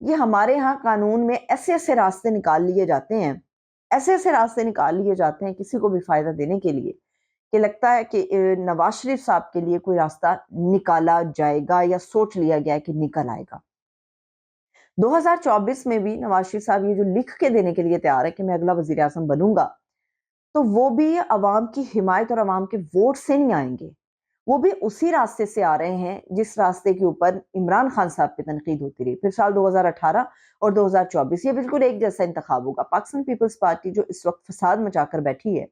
یہ ہمارے ہاں قانون میں ایسے ایسے راستے نکال لیے جاتے ہیں، ایسے ایسے راستے نکال لیے جاتے ہیں کسی کو بھی فائدہ دینے کے لیے، کہ لگتا ہے کہ نواز شریف صاحب کے لیے کوئی راستہ نکالا جائے گا یا سوچ لیا گیا ہے کہ نکل آئے گا۔ 2024 میں بھی نواز شریف صاحب یہ جو لکھ کے دینے کے لیے تیار ہے کہ میں اگلا وزیر اعظم بنوں گا، تو وہ بھی عوام کی حمایت اور عوام کے ووٹ سے نہیں آئیں گے، وہ بھی اسی راستے سے آ رہے ہیں جس راستے کے اوپر عمران خان صاحب پہ تنقید ہوتی رہی۔ پھر سال 2018 اور 2024 یہ بالکل ایک جیسا انتخاب ہوگا۔ پاکستان پیپلز پارٹی جو اس وقت فساد مچا کر بیٹھی ہے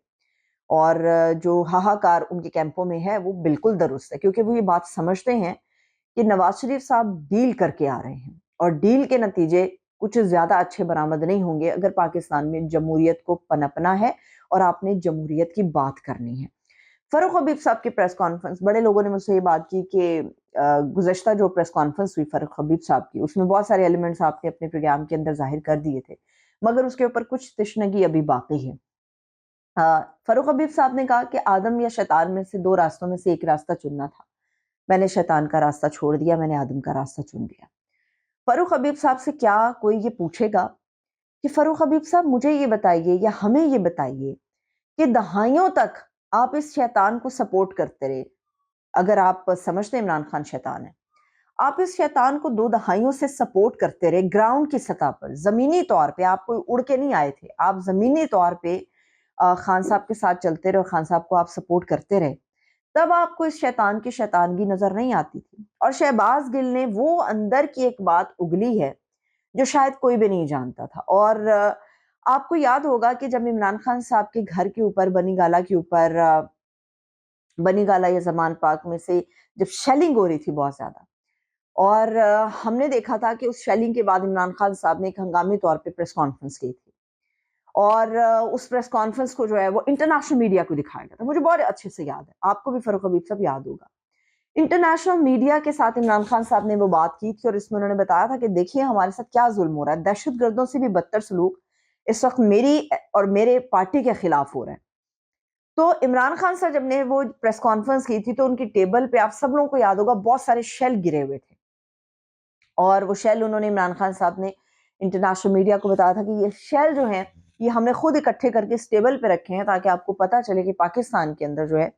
اور جو ہاہاکار ان کے کیمپوں میں ہے وہ بالکل درست ہے، کیونکہ وہ یہ بات سمجھتے ہیں کہ نواز شریف صاحب ڈیل کر کے آ رہے ہیں اور ڈیل کے نتیجے کچھ زیادہ اچھے برآمد نہیں ہوں گے اگر پاکستان میں جمہوریت کو پنپنا ہے اور آپ نے جمہوریت کی بات کرنی ہے۔ فاروق حبیب صاحب کی پریس کانفرنس، بڑے لوگوں نے مجھ سے یہ بات کی کہ گزشتہ جو پریس کانفرنس ہوئی فاروق حبیب صاحب کی، اس میں بہت سارے ایلیمنٹس آپ نے اپنے پروگرام کے اندر ظاہر کر دیے تھے، مگر اس کے اوپر کچھ تشنگی ابھی باقی ہے۔ فاروق حبیب صاحب نے کہا کہ آدم یا شیطان میں سے دو راستوں میں سے ایک راستہ چننا تھا، میں نے شیطان کا راستہ چھوڑ دیا، میں نے آدم کا راستہ چن لیا۔ فاروق حبیب صاحب سے کیا کوئی یہ پوچھے گا کہ فاروق حبیب صاحب مجھے یہ بتائیے یا ہمیں یہ بتائیے کہ دہائیوں تک آپ اس شیطان کو سپورٹ کرتے رہے، اگر آپ سمجھتے ہیں عمران خان شیطان ہے، آپ اس شیطان کو 2 دہائیوں سے سپورٹ کرتے رہے گراؤنڈ کی سطح پر، زمینی طور پہ آپ کوئی اڑ کے نہیں آئے تھے، آپ زمینی طور پہ خان صاحب کے ساتھ چلتے رہے اور خان صاحب کو آپ سپورٹ کرتے رہے، تب آپ کو اس شیطان کی شیطانگی نظر نہیں آتی تھی۔ اور شہباز گل نے وہ اندر کی ایک بات اگلی ہے جو شاید کوئی بھی نہیں جانتا تھا، اور آپ کو یاد ہوگا کہ جب عمران خان صاحب کے گھر کے اوپر بنی گالا کے اوپر بنی گالا یا زمان پاک میں سے جب شیلنگ ہو رہی تھی بہت زیادہ، اور ہم نے دیکھا تھا کہ اس شیلنگ کے بعد عمران خان صاحب نے ایک ہنگامی طور پہ پریس کانفرنس کی تھی، اور اس پریس کانفرنس کو جو ہے وہ انٹرنیشنل میڈیا کو دکھایا گیا تھا، مجھے بہت اچھے سے یاد ہے، آپ کو بھی فاروق حبیب صاحب یاد ہوگا۔ انٹرنیشنل میڈیا کے ساتھ عمران خان صاحب نے وہ بات کی تھی اور اس میں انہوں نے بتایا تھا کہ دیکھیے ہمارے ساتھ کیا ظلم ہو رہا ہے، دہشت گردوں سے بھی بدتر سلوک اس وقت میری اور میرے پارٹی کے خلاف ہو رہا ہے۔ تو عمران خان صاحب جب نے وہ پریس کانفرنس کی تھی تو ان کی ٹیبل پہ آپ سب لوگوں کو یاد ہوگا بہت سارے شیل گرے ہوئے تھے، اور وہ شیل انہوں نے عمران خان صاحب نے انٹرنیشنل میڈیا کو بتایا تھا کہ یہ شیل جو ہیں یہ ہم نے خود اکٹھے کر کے اس ٹیبل پہ رکھے ہیں تاکہ آپ کو پتا چلے کہ پاکستان کے اندر جو ہے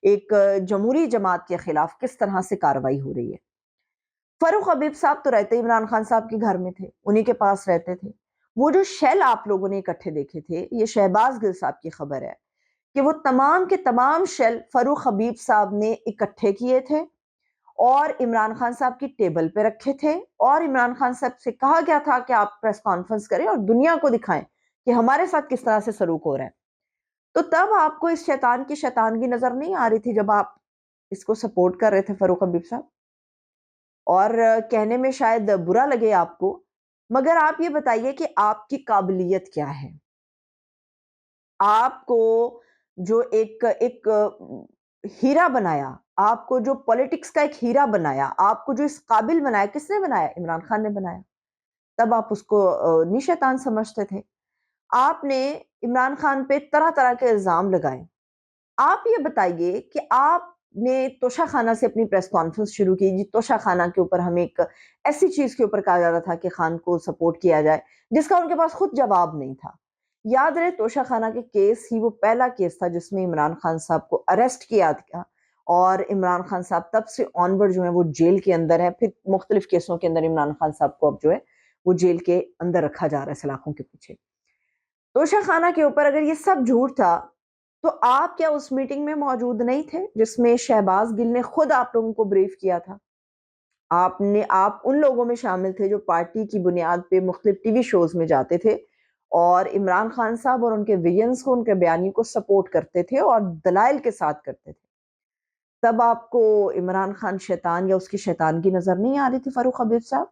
ایک جمہوری جماعت کے خلاف کس طرح سے کارروائی ہو رہی ہے۔ فاروق حبیب صاحب تو رہتے عمران خان صاحب کے گھر میں تھے، انہی کے پاس رہتے تھے۔ وہ جو شیل آپ لوگوں نے اکٹھے دیکھے تھے، یہ شہباز گل صاحب کی خبر ہے کہ وہ تمام کے تمام شیل فاروق حبیب صاحب نے اکٹھے کیے تھے اور عمران خان صاحب کی ٹیبل پہ رکھے تھے، اور عمران خان صاحب سے کہا گیا تھا کہ آپ پریس کانفرنس کریں اور دنیا کو دکھائیں کہ ہمارے ساتھ کس طرح سے سلوک ہو رہا ہے۔ تو تب آپ کو اس شیطان کی شیطانگی نظر نہیں آ رہی تھی جب آپ اس کو سپورٹ کر رہے تھے فاروق حبیب صاحب؟ اور کہنے میں شاید برا لگے آپ کو، مگر آپ یہ بتائیے کہ آپ کی قابلیت کیا ہے؟ آپ کو جو ایک ہیرا بنایا، آپ کو جو پولیٹکس کا ایک ہیرا بنایا، آپ کو جو اس قابل بنایا، کس نے بنایا؟ عمران خان نے بنایا۔ تب آپ اس کو نہیں شیطان سمجھتے تھے۔ آپ نے عمران خان پہ طرح طرح کے الزام لگائے۔ آپ یہ بتائیے کہ آپ نے توشہ خانہ سے اپنی پریس کانفرنس شروع کی، جی توشہ خانہ کے اوپر ہمیں ایک ایسی چیز کے اوپر کہا جا رہا تھا کہ خان کو سپورٹ کیا جائے جس کا ان کے پاس خود جواب نہیں تھا۔ یاد رہے توشہ خانہ کے کیس ہی وہ پہلا کیس تھا جس میں عمران خان صاحب کو اریسٹ کیا تھا، اور عمران خان صاحب تب سے آنورڈ جو ہے وہ جیل کے اندر ہے۔ پھر مختلف کیسوں کے اندر عمران خان صاحب کو اب جو ہے وہ جیل کے اندر رکھا جا رہا ہے سلاخوں کے پیچھے۔ توشہ خانہ کے اوپر اگر یہ سب جھوٹ تھا تو آپ کیا اس میٹنگ میں موجود نہیں تھے جس میں شہباز گل نے خود آپ لوگوں کو بریف کیا تھا؟ آپ ان لوگوں میں شامل تھے جو پارٹی کی بنیاد پہ مختلف ٹی وی شوز میں جاتے تھے اور عمران خان صاحب اور ان کے ویژنز کو، ان کے بیانی کو سپورٹ کرتے تھے اور دلائل کے ساتھ کرتے تھے۔ تب آپ کو عمران خان شیطان یا اس کی شیطانگی نظر نہیں آ رہی تھی فاروق حبیب صاحب؟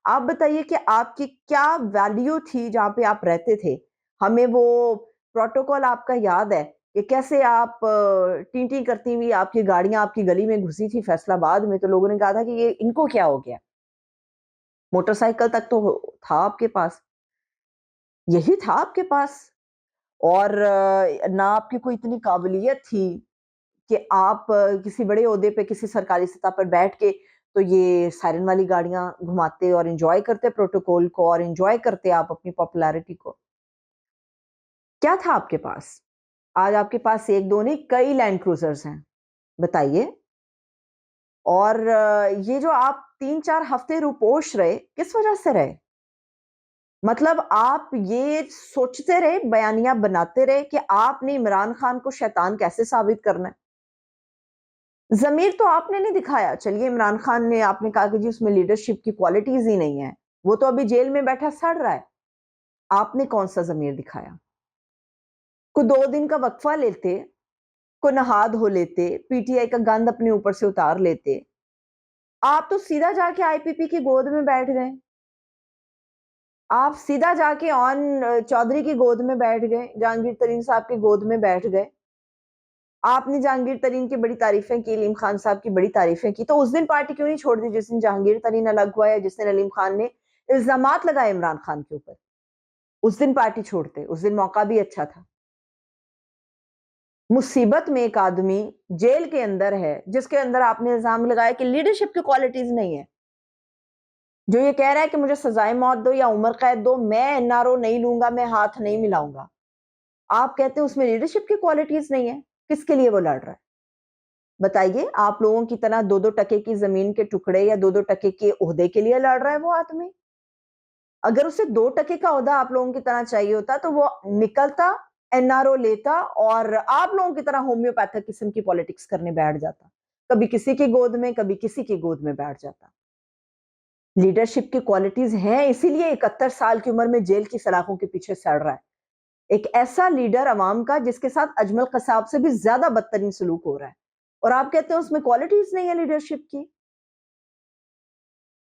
آپ بتائیے کہ آپ کی کیا ویلیو تھی جہاں پہ آپ رہتے تھے؟ ہمیں وہ پروٹوکول آپ کا یاد ہے کہ کیسے آپ ٹی ٹی کرتی ہوئی آپ کی گاڑیاں آپ کی گلی میں گھسی تھی فیصل آباد میں، تو لوگوں نے کہا تھا کہ یہ ان کو کیا ہو گیا؟ موٹر سائیکل تک تو تھا آپ کے پاس، یہی تھا آپ کے پاس، اور نہ آپ کی کوئی اتنی قابلیت تھی کہ آپ کسی بڑے عہدے پہ کسی سرکاری سطح پر بیٹھ کے تو یہ سائرن والی گاڑیاں گھماتے اور انجوائے کرتے پروٹوکول کو اور انجوائے کرتے آپ اپنی پاپولیرٹی کو. کیا تھا آپ کے پاس؟ آج آپ کے پاس ایک دو نہیں کئی لینڈ کروزرز ہیں. بتائیے. اور یہ جو آپ 3-4 ہفتے روپوش رہے کس وجہ سے رہے؟ مطلب آپ یہ سوچتے رہے بیانیہ بناتے رہے کہ آپ نے عمران خان کو شیطان کیسے ثابت کرنا ہے. ضمیر تو آپ نے نہیں دکھایا. چلیے عمران خان نے آپ نے کہا کہ جی اس میں لیڈرشپ کی کوالٹیز ہی نہیں ہے, وہ تو ابھی جیل میں بیٹھا سڑ رہا ہے. آپ نے کون سا ضمیر دکھایا؟ کو 2 دن کا وقفہ لیتے, کو نہاد ہو لیتے, پی ٹی آئی کا گند اپنے اوپر سے اتار لیتے. آپ تو سیدھا جا کے آئی پی پی کی گود میں بیٹھ گئے. آپ سیدھا جا کے چودھری کی گود میں بیٹھ گئے, جہانگیر ترین صاحب کی گود میں بیٹھ گئے. آپ نے جہانگیر ترین کی بڑی تعریفیں کی, علیم خان صاحب کی بڑی تعریفیں کی, تو اس دن پارٹی کیوں نہیں چھوڑ دی جس دن جہانگیر ترین الگ ہوا ہے, جس دن علیم خان نے الزامات لگائے عمران خان کے اوپر؟ اس دن پارٹی چھوڑتے, اس دن موقع بھی اچھا تھا. مصیبت میں ایک آدمی جیل کے اندر ہے جس کے اندر آپ نے الزام لگایا کہ لیڈرشپ کی کوالٹیز نہیں ہے, جو یہ کہہ رہا ہے کہ مجھے سزائے موت دو یا عمر قید دو, میں این آر او نہیں لوں گا, میں ہاتھ نہیں ملاؤں گا. آپ کہتے ہیں اس میں لیڈرشپ کی کوالٹیز نہیں ہے. کس کے لیے وہ لڑ رہا ہے؟ بتائیے. آپ لوگوں کی طرح 2-2 ٹکے کی زمین کے ٹکڑے یا 2-2 ٹکے کے عہدے کے لیے لڑ رہا ہے وہ آدمی. اگر اسے 2 ٹکے کا عہدہ آپ لوگوں کی طرح چاہیے ہوتا تو وہ نکلتا, این آر او لیتا اور آپ لوگوں کی طرح ہومیوپیتھک قسم کی پالیٹکس کرنے بیٹھ جاتا, کبھی کسی کی گود میں کبھی کسی کی گود میں بیٹھ جاتا. لیڈرشپ کی کوالٹیز ہیں, اسی لیے 71 سال کی عمر میں جیل کی سلاخوں کے پیچھے سڑ رہا ہے. ایک ایسا لیڈر عوام کا جس کے ساتھ اجمل قصاب سے بھی زیادہ بدترین سلوک ہو رہا ہے, اور آپ کہتے ہیں اس میں کوالٹیز نہیں ہے لیڈرشپ کی.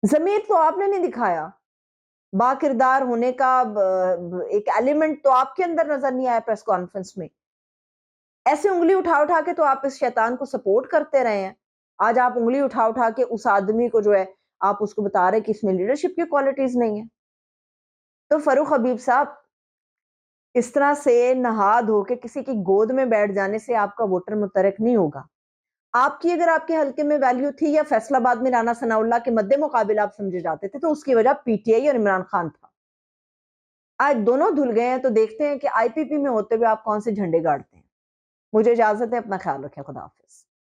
ضمیر تو آپ نے نہیں دکھایا. با کردار ہونے کا ایک ایلیمنٹ تو آپ کے اندر نظر نہیں آیا پریس کانفرنس میں. ایسے انگلی اٹھا اٹھا کے تو آپ اس شیطان کو سپورٹ کرتے رہے ہیں. آج آپ انگلی اٹھا اٹھا کے اس آدمی کو جو ہے آپ اس کو بتا رہے کہ اس میں لیڈرشپ کی کوالٹیز نہیں ہے. تو فاروق حبیب صاحب, اس طرح سے نہاد ہو کے کسی کی گود میں بیٹھ جانے سے آپ کا ووٹر متحرک نہیں ہوگا. آپ کی اگر آپ کے حلقے میں ویلیو تھی یا فیصل آباد میں رانا ثناء اللہ کے مد مقابل آپ سمجھے جاتے تھے, تو اس کی وجہ پی ٹی آئی اور عمران خان تھا. آج دونوں دھل گئے ہیں تو دیکھتے ہیں کہ آئی پی پی میں ہوتے ہوئے آپ کون سے جھنڈے گاڑتے ہیں. مجھے اجازت ہے, اپنا خیال رکھیں. خدا حافظ.